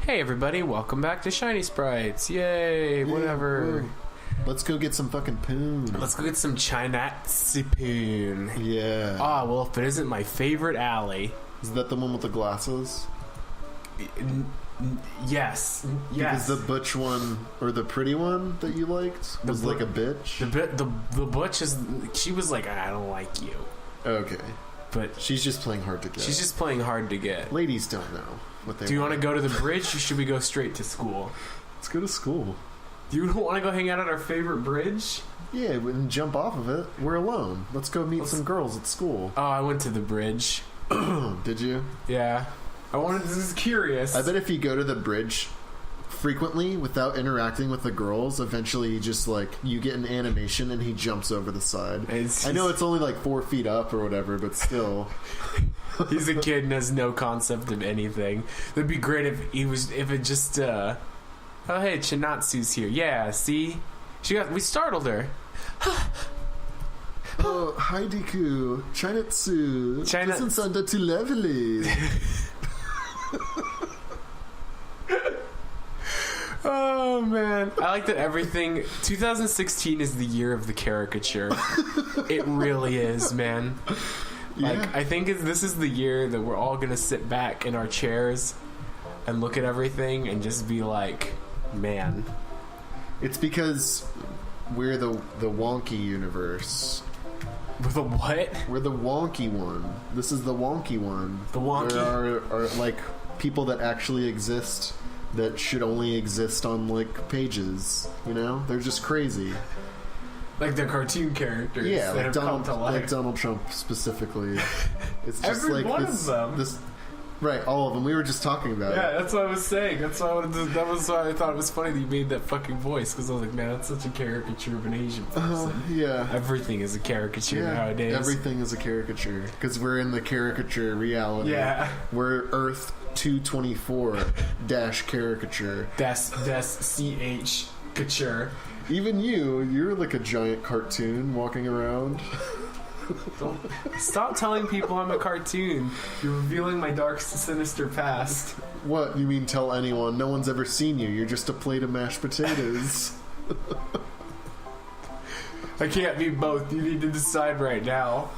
Hey everybody, welcome back to Shiny Sprites. Yay, whatever. Let's go get some fucking poon. Let's go get some Chinatsi poon. Yeah. Ah, well, if it isn't my favorite alley. Is that the one with the glasses? Yes. Because the butch one, or the pretty one that you liked, was like a bitch? The butch is... She was like, I don't like you. Okay. But she's just playing hard to get. She's just playing hard to get. Ladies don't know what they Do you want to go to the bridge, or should we go straight to school? Let's go to school. Do you want to go hang out at our favorite bridge? Yeah, and jump off of it. We're alone. Let's go meet some girls at school. Oh, I went to the bridge. Did you? Yeah. I wanted to... This is curious. I bet if you go to the bridge frequently without interacting with the girls, eventually you just like you get an animation and he jumps over the side. I know it's only like 4 feet up or whatever, but still. He's a kid and has no concept of anything. It'd be great if it just oh hey, Chinatsu's here. Yeah, see? We startled her. Oh, hi Deku. Chinatsu. Doesn't sound too lovely. Oh man, I like that everything. 2016 is the year of the caricature. It really is, man. Like, yeah. I think this is the year that we're all gonna sit back in our chairs and look at everything and just be like, man. It's because we're the wonky universe. The what? We're the wonky one. This is the wonky one. The wonky? There are like people that actually exist that should only exist on like pages, you know? They're just crazy. Like the cartoon characters. Yeah, that have come to life. Like Donald Trump specifically. It's just every like one of them. Right, all of them. We were just talking about it. Yeah, that's what I was saying. That was why I thought it was funny that you made that fucking voice, because I was like, man, that's such a caricature of an Asian person. Yeah. Everything is a caricature nowadays. Everything is a caricature, because we're in the caricature reality. Yeah. We're Earth 224 caricature. Das CH couture. Even you're like a giant cartoon walking around. Don't stop telling people I'm a cartoon. You're revealing my dark, sinister past. What? You mean tell anyone? No one's ever seen you. You're just a plate of mashed potatoes. I can't be both. You need to decide right now.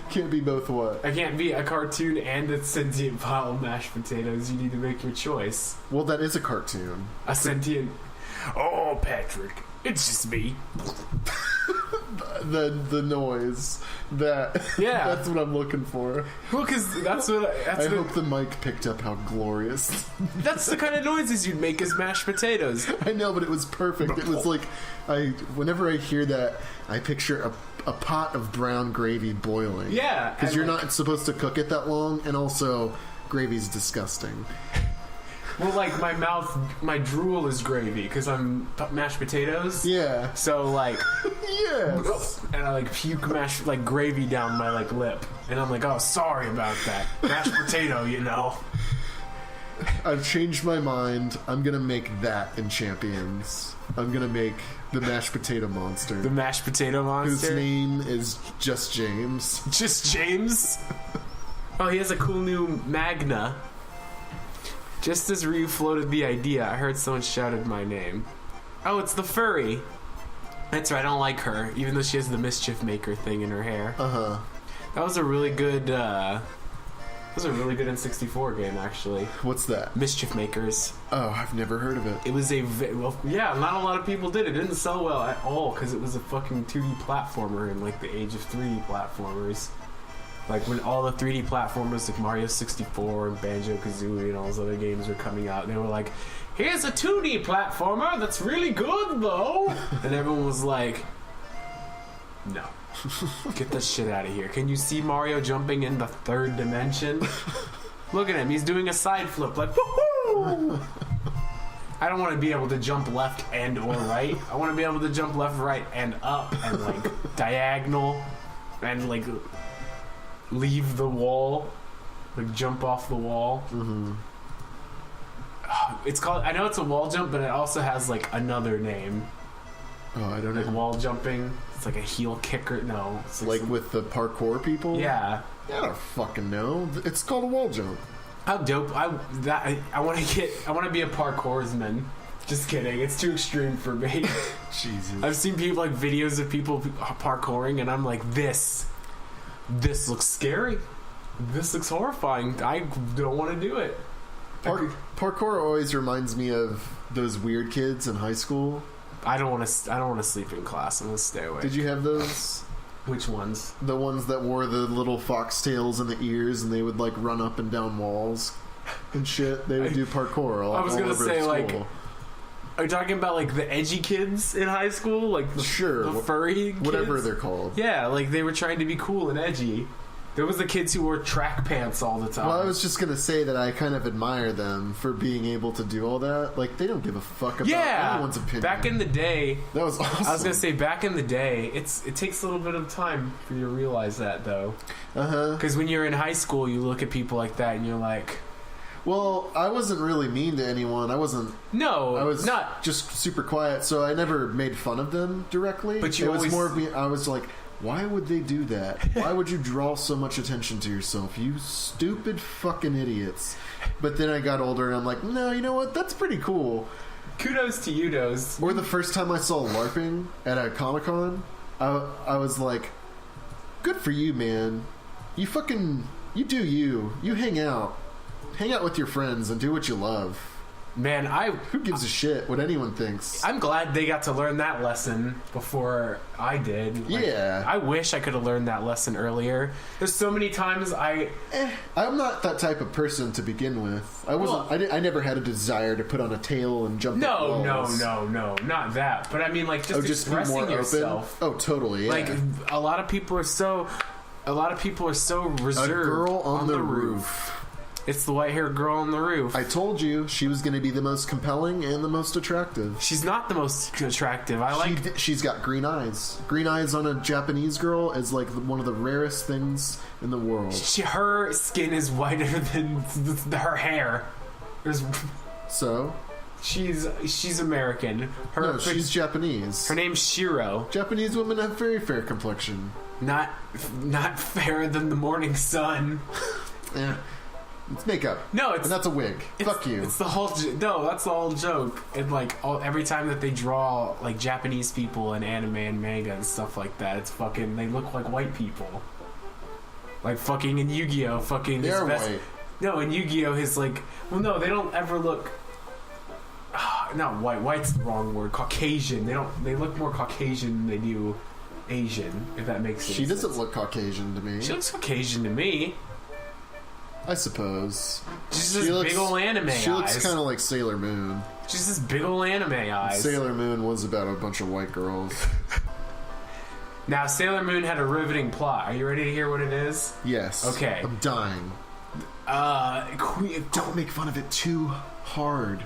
Can't be both what? I can't be a cartoon and a sentient pile of mashed potatoes. You need to make your choice. Well, that is a cartoon. A sentient... Oh, Patrick. It's just me. the noise that's what I'm looking for. Well, because I hope the mic picked up how glorious. That's the kind of noises you'd make as mashed potatoes. I know, but it was perfect. It was like whenever I hear that, I picture a pot of brown gravy boiling. Yeah, because you're not supposed to cook it that long, and also gravy's disgusting. Well, like, my drool is gravy, because I'm mashed potatoes. Yeah. So, like... Yes. And I, like, puke gravy down my, like, lip. And I'm like, oh, sorry about that. Mashed potato, you know. I've changed my mind. I'm gonna make that in Champions. I'm gonna make the mashed potato monster. The mashed potato monster? Whose name is Just James. Just James? Oh, he has a cool new Magna. Just as Ryu floated the idea, I heard someone shouted my name. Oh, it's the furry. That's right, I don't like her, even though she has the Mischief Maker thing in her hair. Uh-huh. That was a really good, N64 game, actually. What's that? Mischief Makers. Oh, I've never heard of it. It was not a lot of people did. It didn't sell well at all, because it was a fucking 2D platformer in, like, the age of 3D platformers. Like, when all the 3D platformers like Mario 64 and Banjo-Kazooie and all those other games were coming out, they were like, here's a 2D platformer that's really good, though! And everyone was like, no. Get this shit out of here. Can you see Mario jumping in the third dimension? Look at him. He's doing a side flip, like, woohoo! I don't want to be able to jump left and or right. I want to be able to jump left, right, and up, and, like, diagonal, and, like... leave the wall, like jump off the wall. Mm-hmm. It's called, I know it's a wall jump, but it also has like another name. Oh, I don't like know. wall jumping. It's like a heel kicker. No, it's Like with the parkour people. Yeah. I don't fucking know. It's called a wall jump. How dope! I want to be a parkoursman. Just kidding. It's too extreme for me. Jesus. I've seen people like videos of people parkouring, and I'm like, this looks scary. This looks horrifying. I don't want to do it. Parkour always reminds me of those weird kids in high school. I don't want to sleep in class. I'm gonna stay away. Did you have those? Which ones? The ones that wore the little foxtails in the ears and they would like run up and down walls and shit. They would do parkour all, I was gonna say, school. like, are you talking about like the edgy kids in high school? Like the furry kids? Whatever they're called. Yeah, like they were trying to be cool and edgy. There was the kids who wore track pants all the time. Well, I was just going to say that I kind of admire them for being able to do all that. Like, they don't give a fuck about anyone's opinion. Back in the day... That was awesome. I was going to say, back in the day, it takes a little bit of time for you to realize that, though. Uh-huh. Because when you're in high school, you look at people like that and you're like... Well, I wasn't really mean to anyone. I wasn't... No, I was not... just super quiet, so I never made fun of them directly. But you was more of me... I was like... Why would they do that? Why would you draw so much attention to yourself? You stupid fucking idiots. But then I got older and I'm like, no, you know what? That's pretty cool. Kudos to you, those. Or the first time I saw LARPing at a Comic-Con, I was like, good for you, man. You do you. You hang out. Hang out with your friends and do what you love. Man, who gives a shit what anyone thinks? I'm glad they got to learn that lesson before I did. Like, yeah. I wish I could have learned that lesson earlier. There's so many times I'm not that type of person to begin with. I wasn't. I never had a desire to put on a tail and jump. No, not that. But I mean, like, just expressing be more yourself. Open? Oh, totally. Yeah. Like, a lot of people are so reserved. A girl on the roof. It's the white-haired girl on the roof. I told you she was going to be the most compelling and the most attractive. She's not the most attractive. She's got green eyes. Green eyes on a Japanese girl is like one of the rarest things in the world. Her skin is whiter than her hair. So? She's American. She's Japanese. Her name's Shiro. Japanese women have very fair complexion. Not fairer than the morning sun. Yeah. It's makeup. No, and that's a wig. Fuck you. It's the whole. No, that's the whole joke. And like every time that they draw like Japanese people in anime and manga and stuff like that, it's fucking. They look like white people. Like fucking in Yu-Gi-Oh, fucking. They're white. No, in Yu-Gi-Oh, his like. Well, no, they don't ever look. Not white. White's the wrong word. Caucasian. They don't. They look more Caucasian than they do Asian. If that makes sense. She doesn't look Caucasian to me. She looks Caucasian to me. I suppose. She's this big ol' anime eyes. She looks kind of like Sailor Moon. She's this big ol' anime eyes. Sailor Moon was about a bunch of white girls. Now, Sailor Moon had a riveting plot. Are you ready to hear what it is? Yes. Okay. I'm dying. Don't make fun of it too hard.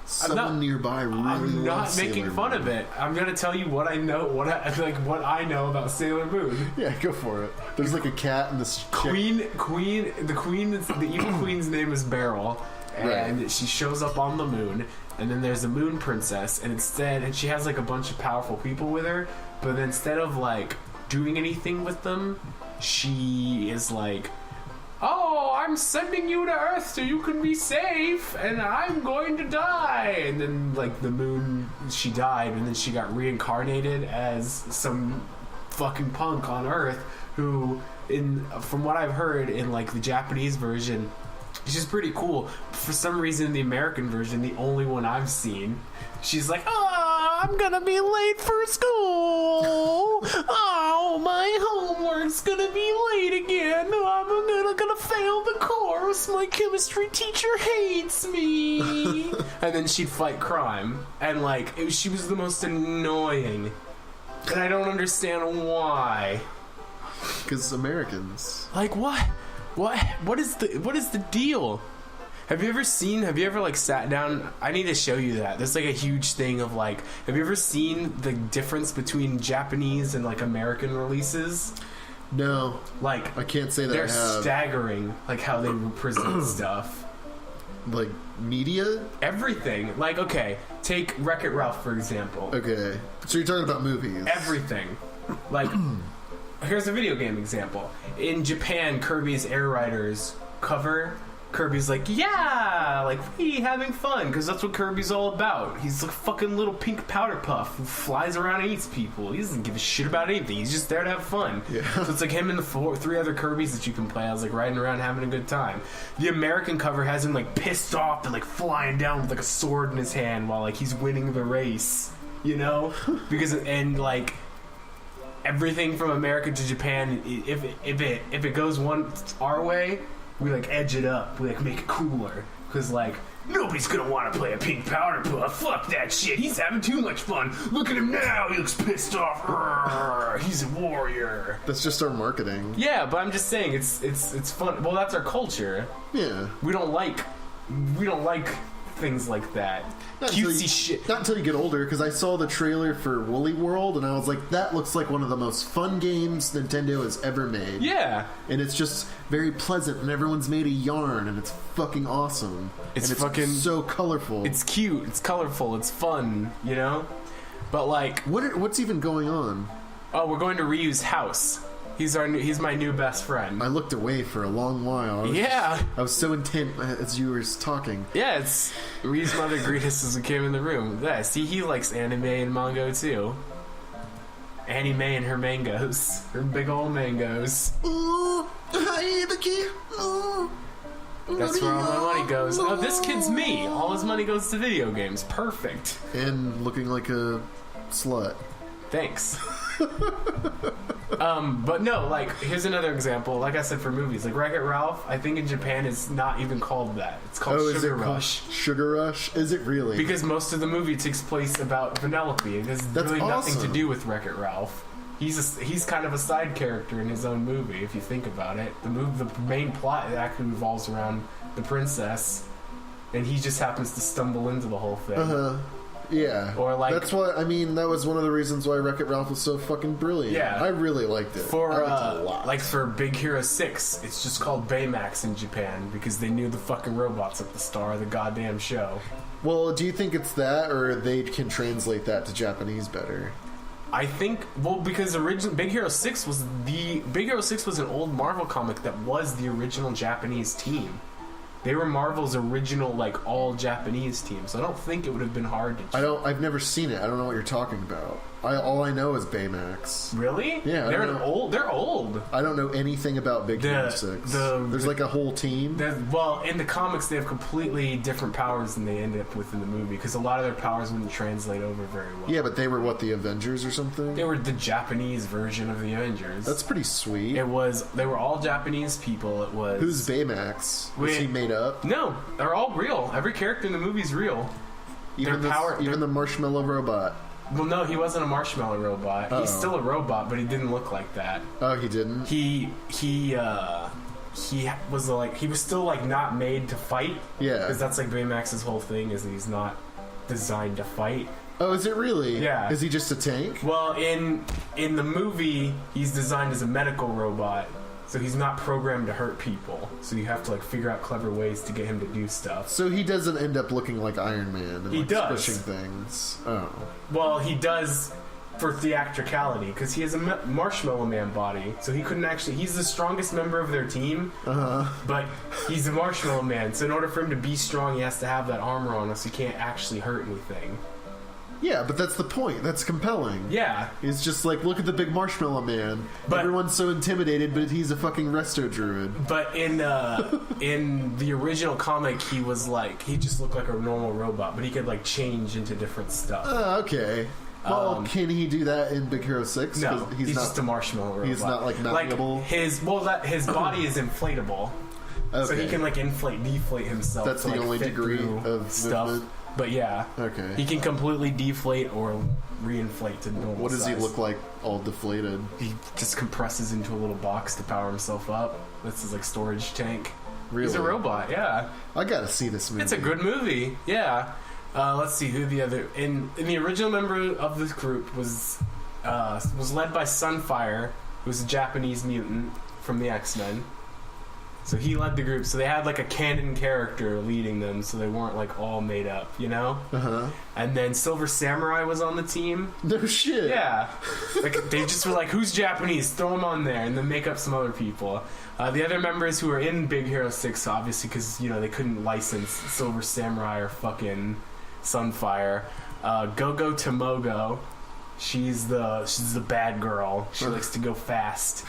Someone nearby really I'm not making fun of it. I'm gonna tell you what I know. What I know about Sailor Moon. Yeah, go for it. There's like a cat and this the evil queen's name is Beryl, and she shows up on the moon. And then there's a moon princess, and she has like a bunch of powerful people with her. But instead of like doing anything with them, she is like, "Oh, I'm sending you to Earth so you can be safe, and I'm going to die." And then, like, the moon, she died, and then she got reincarnated as some fucking punk on Earth who, from what I've heard, in, like, the Japanese version, she's pretty cool. For some reason, in the American version, the only one I've seen, she's like, I'm gonna be late for school. Oh, my homework's gonna be late again. I'm gonna fail the course. My chemistry teacher hates me. And then she'd fight crime. And, like, she was the most annoying. And I don't understand why. Because Americans. Like, what? What is the deal? Have you ever like sat down? I need to show you that. There's like a huge thing of like, have you ever seen the difference between Japanese and like American releases? No. Like, I can't say that I have. They're staggering, like how they present stuff. like media? Everything. Like, okay, take Wreck-It Ralph for example. Okay, so you're talking about movies. Everything. Like, here's a video game example. In Japan, Kirby's Air Riders cover, Kirby's like, yeah, like, we having fun, because that's what Kirby's all about. He's a fucking little pink powder puff who flies around and eats people. He doesn't give a shit about anything. He's just there to have fun. Yeah. So it's like him and the three other Kirbys that you can play as, like, riding around having a good time. The American cover has him, like, pissed off and, like, flying down with, like, a sword in his hand while, like, he's winning the race, you know? Because, and, like, everything from America to Japan, if it goes our way, we, like, edge it up. We, like, make it cooler. Because, like, nobody's gonna want to play a pink powder puff. Fuck that shit. He's having too much fun. Look at him now. He looks pissed off. Urgh, he's a warrior. That's just our marketing. Yeah, but I'm just saying, it's fun. Well, that's our culture. Yeah. We don't like things like that. Cutesy shit. Not until you get older, because I saw the trailer for Woolly World, and I was like, that looks like one of the most fun games Nintendo has ever made. Yeah. And it's just very pleasant, and everyone's made of yarn, and it's fucking awesome. It's fucking so colorful. It's cute. It's colorful. It's fun, you know? But, like... What's even going on? Oh, we're going to Ryu's house. He's my new best friend. I looked away for a long while. I was so intent as you were talking. Yeah, it's Ryu's mother greeted us as we came in the room. Yeah, see, he likes anime and manga too. Anime and her mangoes. Her big old mangoes. Ooh, hi, the kid. Ooh. That's where all my money goes. Oh, this kid's me. All his money goes to video games. Perfect. And looking like a slut. Thanks. But no, like, here's another example. Like I said, for movies, like Wreck-It Ralph, I think in Japan it's not even called that. It's called Sugar Rush. Sugar Rush? Is it really? Because most of the movie takes place about Vanellope. It has really nothing to do with Wreck-It Ralph. He's kind of a side character in his own movie, if you think about it. The main plot actually revolves around the princess, and he just happens to stumble into the whole thing. Yeah. Or like, that's why, I mean, that was one of the reasons why Wreck-It Ralph was so fucking brilliant. Yeah. I really liked it. For, like for Big Hero 6, it's just called Baymax in Japan because they knew the fucking robots at the star of the goddamn show. Well, do you think it's that, or they can translate that to Japanese better? I think, well, because Big Hero 6 was an old Marvel comic that was the original Japanese team. They were Marvel's original, like, all Japanese team, so I don't think it would have been hard to choose. I've never seen it. I don't know what you're talking about. All I know is Baymax. Really? Yeah. They're old. I don't know anything about Big Hero 6. There's like a whole team. Well, in the comics, they have completely different powers than they end up with in the movie, because a lot of their powers wouldn't translate over very well. Yeah, but they were, the Avengers or something? They were the Japanese version of the Avengers. That's pretty sweet. They were all Japanese people. It was... Who's Baymax? Was he made up? No, they're all real. Every character in the movie's real. Even the marshmallow robot. Well, no, he wasn't a marshmallow robot. Uh-oh. He's still a robot, but he didn't look like that. Oh, he didn't? He was still like not made to fight. Yeah. Because that's like Baymax's whole thing, is he's not designed to fight. Oh, is it really? Yeah. Is he just a tank? Well, in the movie, he's designed as a medical robot. So he's not programmed to hurt people. So you have to like figure out clever ways to get him to do stuff. So he doesn't end up looking like Iron Man and he does. squishing things. Oh. Well, he does for theatricality because he has a Marshmallow Man body. So he couldn't actually. He's the strongest member of their team. But he's a Marshmallow Man. So in order for him to be strong, he has to have that armor on, so he can't actually hurt anything. Yeah, but that's the point. That's compelling. Yeah. It's just like, look at the big Marshmallow Man. But everyone's so intimidated, but he's a fucking resto druid. But in the original comic, he just looked like a normal robot, but he could like change into different stuff. Okay. Well, can he do that in Big Hero 6? No, he's just a marshmallow robot. He's not like malleable. Like his body is inflatable, so he can like deflate himself. That's the only degree of stuff. Movement. But yeah, okay, he can completely deflate or reinflate to normal What does size. he look like all deflated? He just compresses into a little box to power himself up. This is like storage tank. Really? He's a robot, yeah. I gotta see this movie. It's a good movie, yeah. Let's see who the other... In the original member of this group was led by Sunfire, who's a Japanese mutant from the X-Men. So he led the group. So they had like a canon character leading them, so they weren't like all made up, you know? And then Silver Samurai was on the team. No shit. Yeah. Like they just were like, who's Japanese? Throw him on there, and then make up some other people. The other members who were in Big Hero 6, obviously, because, you know, they couldn't license Silver Samurai or fucking Sunfire. Go-Go Tomogo. She's the bad girl. She likes to go fast.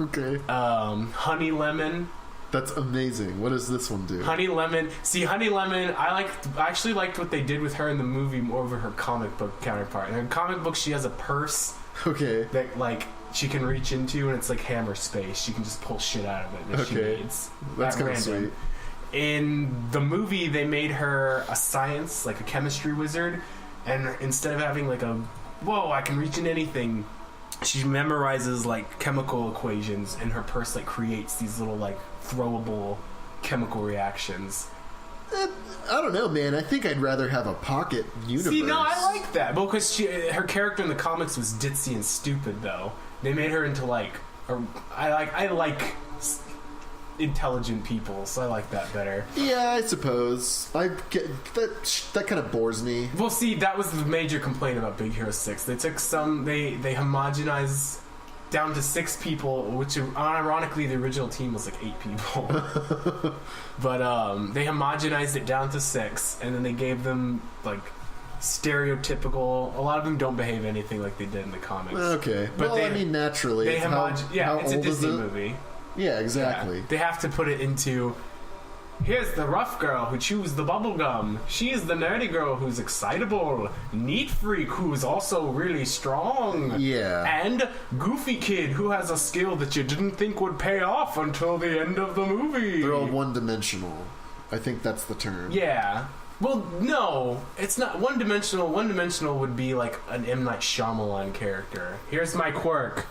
Okay. Honey Lemon. That's amazing. What does this one do? Honey Lemon. See, Honey Lemon, I actually liked what they did with her in the movie more over her comic book counterpart. In her comic book, she has a purse. Okay. That, like, she can reach into, and it's like hammer space. She can just pull shit out of it that she needs. That's kind of sweet. In the movie, they made her a science, like a chemistry wizard, and instead of having like a, whoa, I can reach into anything, she memorizes like chemical equations, and her purse like creates these little like throwable chemical reactions. I don't know, man. I think I'd rather have a pocket universe. See, no, I like that. Well, because her character in the comics was ditzy and stupid, though. They made her into like, I like intelligent people, so I like that better. Yeah, I suppose. I get that kind of bores me. Well, see, that was the major complaint about Big Hero 6. They took they homogenized down to 6 people, which ironically the original team was like 8 people. But they homogenized it down to 6, and then they gave them like stereotypical. A lot of them don't behave anything like they did in the comics. Okay, but well, I mean, naturally, it's a Disney movie. Yeah, exactly. Yeah. They have to put it into, here's the rough girl who chews the bubble gum. She's the nerdy girl who's excitable. Neat freak who's also really strong. Yeah. And goofy kid who has a skill that you didn't think would pay off until the end of the movie. They're all one-dimensional. I think that's the term. Yeah. Well, no, it's not one-dimensional. One-dimensional would be like an M. Night Shyamalan character. Here's my quirk.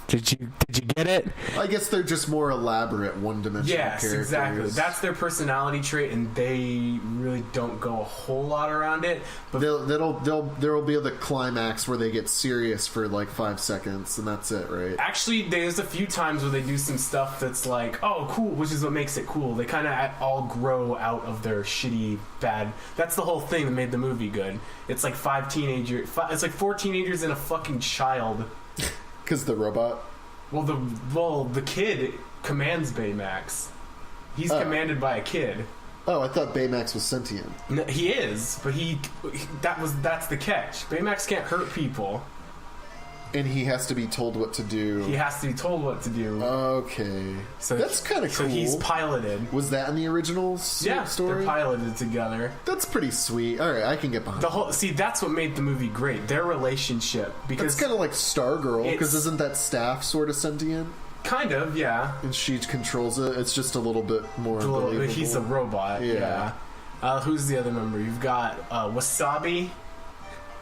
Did you get it? I guess they're just more elaborate one-dimensional characters. Yes, exactly. That's their personality trait, and they really don't go a whole lot around it. But there will be the climax where they get serious for like 5 seconds, and that's it, right? Actually, there's a few times where they do some stuff that's like, oh, cool, which is what makes it cool. They kind of all grow out of their shitty, bad. That's the whole thing that made the movie good. It's like 5 teenagers. It's like 4 teenagers and a fucking child. Because the robot? Well, the kid commands Baymax. He's commanded by a kid. Oh, I thought Baymax was sentient. No, he is, but that's the catch. Baymax can't hurt people. And he has to be told what to do. He has to be told what to do. Okay. So that's kind of cool. So he's piloted. Was that in the original story? They're piloted together. That's pretty sweet. All right, I can get behind that. See, that's what made the movie great. Their relationship. Because it's kind of like Stargirl, because isn't that staff sort of sentient? Kind of, yeah. And she controls it. It's just a little bit more believable. He's a robot, yeah. Who's the other member? You've got Wasabi.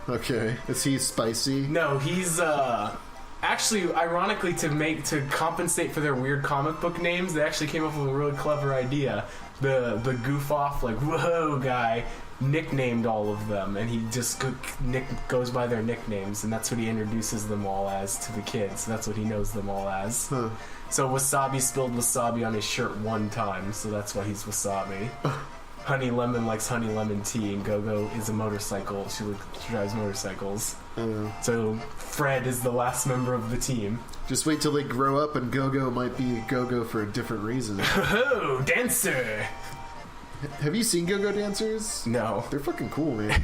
Okay. Is he spicy? No, he's actually, ironically, to compensate for their weird comic book names, they actually came up with a really clever idea. The goof off, like, whoa guy nicknamed all of them, and he just goes by their nicknames, and that's what he introduces them all as to the kids. So that's what he knows them all as. Huh. So Wasabi spilled wasabi on his shirt one time, so that's why he's Wasabi. Honey Lemon likes honey lemon tea, and Go-Go is a motorcycle. She drives motorcycles. So Fred is the last member of the team. Just wait till they grow up, and Go-Go might be Go-Go for a different reason. Oh, dancer! Have you seen Go-Go dancers? No. They're fucking cool, man.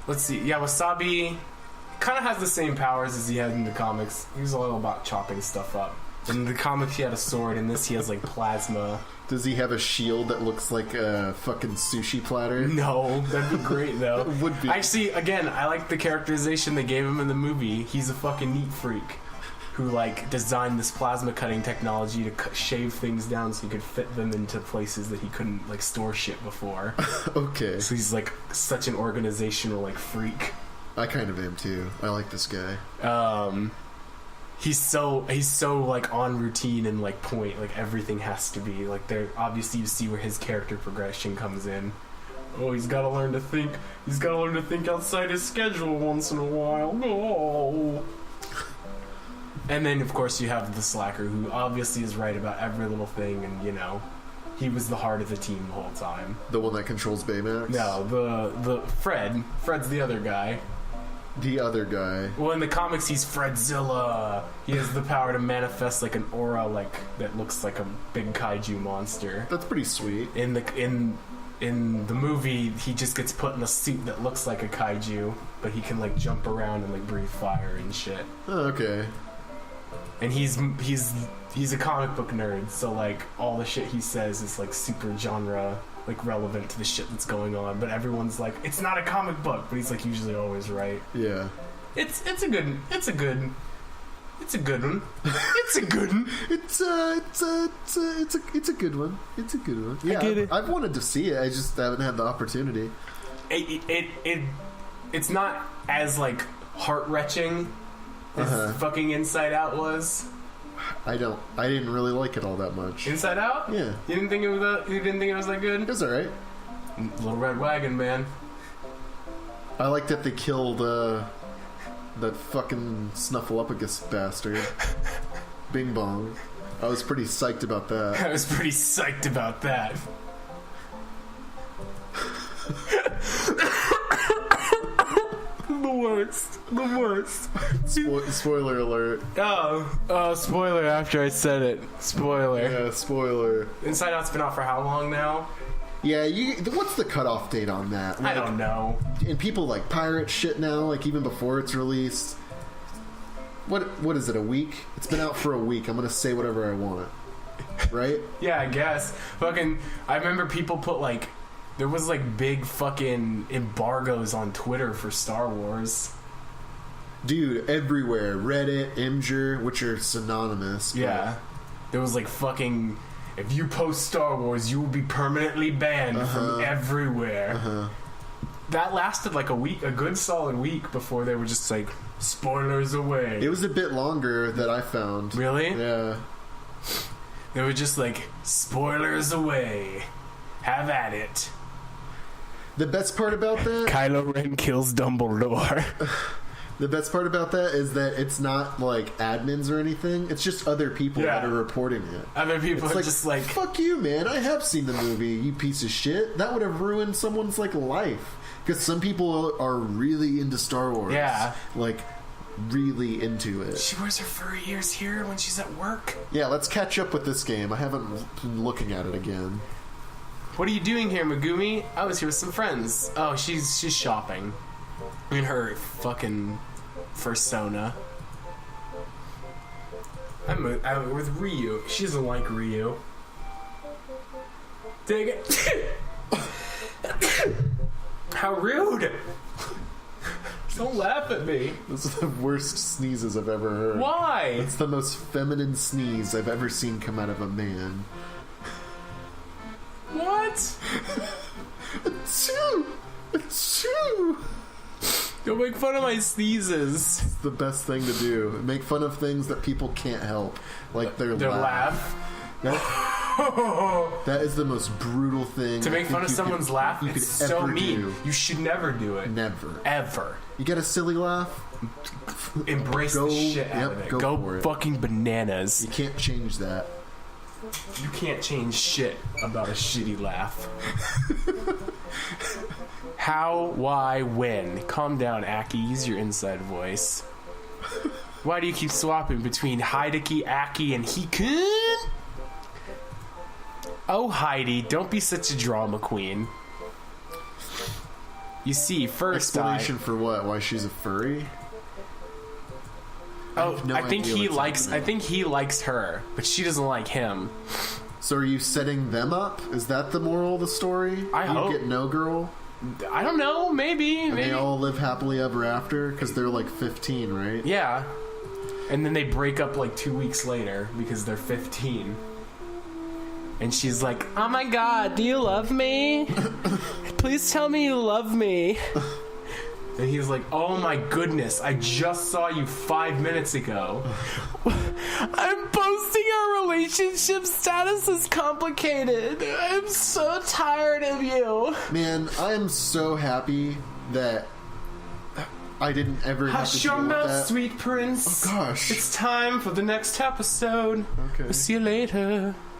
Let's see. Yeah, Wasabi kind of has the same powers as he had in the comics. He was all about chopping stuff up. In the comics, he had a sword. In this, he has, like, plasma. Does he have a shield that looks like a fucking sushi platter? No, that'd be great, though. It would be. Actually, again, I like the characterization they gave him in the movie. He's a fucking neat freak who, like, designed this plasma cutting technology to shave things down so he could fit them into places that he couldn't, like, store shit before. Okay. So he's, like, such an organizational, like, freak. I kind of am, too. I like this guy. He's so like on routine and like point, like everything has to be like there. Obviously, you see where his character progression comes in. Oh, he's got to learn to think. He's got to learn to think outside his schedule once in a while. Oh. And then, of course, you have the slacker who obviously is right about every little thing, and, you know, he was the heart of the team the whole time. The one that controls Baymax? No, the Fred's the other guy. The other guy. Well, in the comics, he's Fredzilla. He has the power to manifest like an aura, like that looks like a big kaiju monster. That's pretty sweet. In the movie, he just gets put in a suit that looks like a kaiju, but he can like jump around and like breathe fire and shit. Oh, okay. And he's a comic book nerd, so like all the shit he says is like super genre, like relevant to the shit that's going on. But everyone's like, it's not a comic book, but he's like usually always right. Yeah. It's a good one. It's a good one. It's a good one. It's a good one. It's a good one. Yeah, I get it. I've wanted to see it. I just haven't had the opportunity. It's not as like heart-wrenching as fucking Inside Out was. I didn't really like it all that much. Inside Out? Yeah. You didn't think it was that good? It was alright. Little Red Wagon, man. I like that they killed that fucking Snuffleupagus bastard. Bing Bong. I was pretty psyched about that. I was pretty psyched about that. The worst. Spoiler alert. Oh, spoiler after I said it. Spoiler. Yeah, spoiler. Inside Out's been out for how long now? Yeah, what's the cutoff date on that? Like, I don't know. And people like pirate shit now, like even before it's released. What is it, a week? It's been out for a week. I'm gonna say whatever I want. Right? Yeah, I guess. Fucking, I remember people put like, there was like big fucking embargoes on Twitter for Star Wars. Dude, everywhere. Reddit, Imgur, which are synonymous. Yeah. There was like fucking, if you post Star Wars, you will be permanently banned from everywhere. That lasted like a week, a good solid week before they were just like, spoilers away. It was a bit longer that I found. Really? Yeah. They were just like, spoilers away. Have at it. The best part about that... Kylo Ren kills Dumbledore. The best part about that is that it's not like admins or anything. It's just other people that are reporting it. Other people are just like... Fuck you, man. I have seen the movie, you piece of shit. That would have ruined someone's like life. Because some people are really into Star Wars. Yeah. Like, really into it. She wears her furry ears here when she's at work. Yeah, let's catch up with this game. I haven't been looking at it again. What are you doing here, Megumi? I was here with some friends. Oh, she's shopping. In her fucking persona. I'm with Ryu. She doesn't like Ryu. Dig it. How rude. Don't laugh at me. This is the worst sneezes I've ever heard. Why? It's the most feminine sneeze I've ever seen come out of a man. What? Achoo! Achoo! Don't make fun of my sneezes. It's the best thing to do. Make fun of things that people can't help. Like their laugh. That is the most brutal thing. To make fun of someone's laugh, it's so mean. You should never do it. Never. Ever. You get a silly laugh? Embrace the shit out of it. Go fucking bananas. You can't change that. You can't change shit about a shitty laugh. How, why, when? Calm down, Aki. Use your inside voice. Why do you keep swapping between Hideki, Aki, and Hikun? Oh, Heidi, don't be such a drama queen. You see, first explanation for what? Why she's a furry? I think he likes her, but she doesn't like him. So are you setting them up? Is that the moral of the story? I hope. You get no girl? I don't know, maybe. They all live happily ever after? Because they're like 15, right? Yeah. And then they break up like 2 weeks later because they're 15. And she's like, oh my god, do you love me? Please tell me you love me. And he's like, oh my goodness, I just saw you 5 minutes ago. I'm posting our relationship status is complicated. I'm so tired of you. Man, I am so happy that I didn't ever have to Hush deal your with mouth, that. sweet prince. Oh gosh. It's time for the next episode. Okay. We'll see you later.